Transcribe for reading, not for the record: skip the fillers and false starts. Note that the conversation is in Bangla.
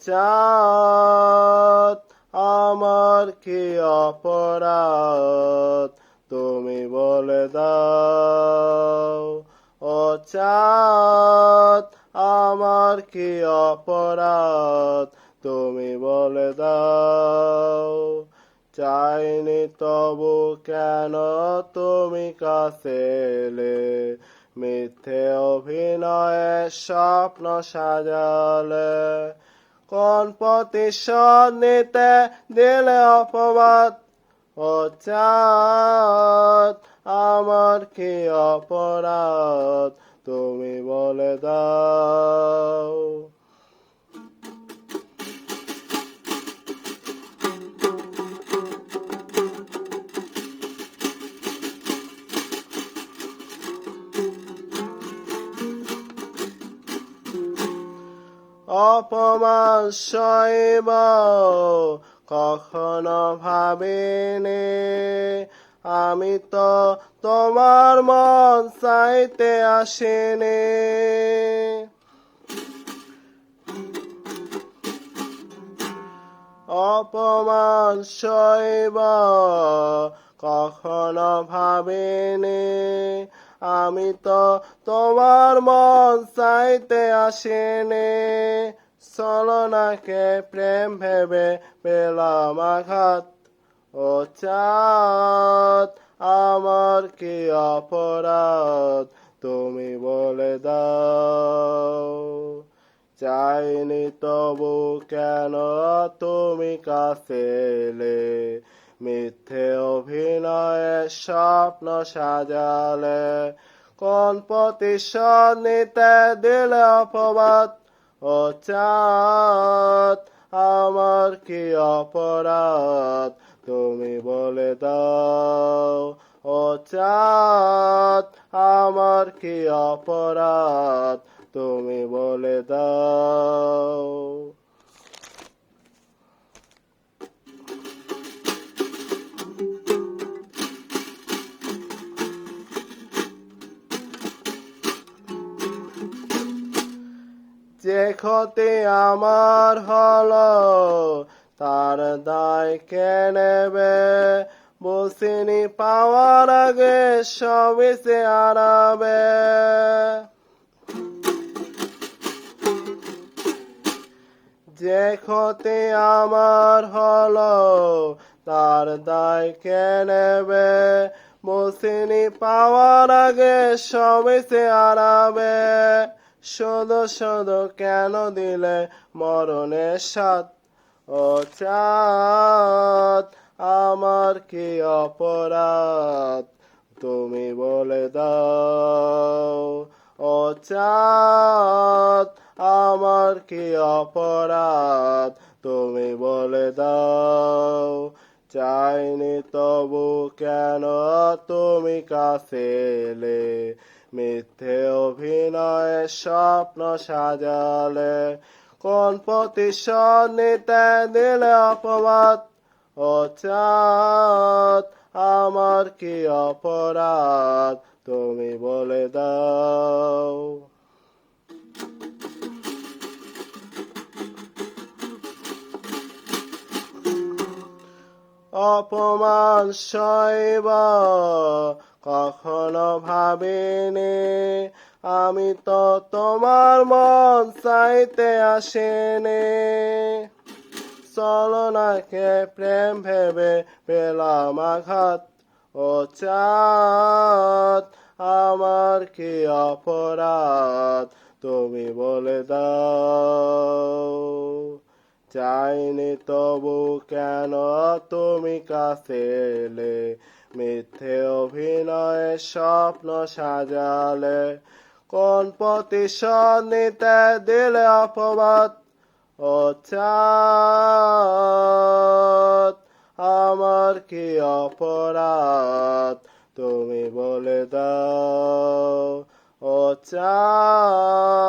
চাঁদ আমার কি অপরাধ তুমি বলে দাও। ও চাঁদ আমার কি অপরাধ তুমি বলে দাও। চাইনি তবু কেন তুমি কাছে এলে, মিথ্যে অভিনয়ে স্বপ্ন সাজালে। কোন প্রতিশোধ নিতে দিলে অপবাদ, ও চাঁদ আমার কি অপরাধ তুমি বলে দাও। অপমান সইব কখনো ভাবিনি, আমি তো তোমার মন চাইতে আসিনি। অপমান সইব কখনো ভাবিনি, আমি তো তোমার মন চাইতে আসিনি। ছলনাকে প্রেম ভেবে পেলাম আঘাত, ও চাঁদ আমার কি অপরাধ তুমি বলে দাও। চাইনি তবু কেন তুমি কাছে এলে, মিথ্যে অভিনয়ে স্বপ্ন সাজালে। কোন প্রতিশোধ নিতে দিলে অপবাদ, ও চাঁদ আমার কি অপরাধ তুমি বলে দাও। ও চাঁদ আমার কি অপরাধ তুমি বলে দাও। যে ক্ষতি আমার হলো তার দায় কে নেবে, বসিনি পাওয়ার আগে সবই সে হারাবে। যে ক্ষতি আমার হলো তার দায় কে নেবে, বসিনি পাওয়ার আগে সবই সে হারাবে। শুধু শুধু কেন দিলে মরণের স্বাদ, ও চাঁদ আমার কি অপরাধ তুমি বলে দাও। ও চাঁদ আমার কি অপরাধ তুমি বলে দাও। চাইনি তবু কেন তুমি কাছে এলে, মিথ্যে অভিনয়ে স্বপ্ন সাজালে। কোন প্রতিশোধ নিতে দিলে অপবাদ, ও চাঁদ আমার কি অপরাধ তুমি বলে দাও। অপমান সইব কখনো ভাবিনি, আমি তো তোমার মন চাইতে আসিনি। ছলনাকে প্রেম ভেবে পেলাম আঘাত, ও চাঁদ আমার কি অপরাধ তুমি বলে দাও। চাইনি তবু কেন তুমি কাছে এলে, মিথ্যে অভিনয়ে স্বপ্ন সাজালে। কোন প্রতিশোধ নিতে দিলে অপবাদ, ও চাঁদ আমার কি অপরাধ তুমি বলে দাও। ও চাঁদ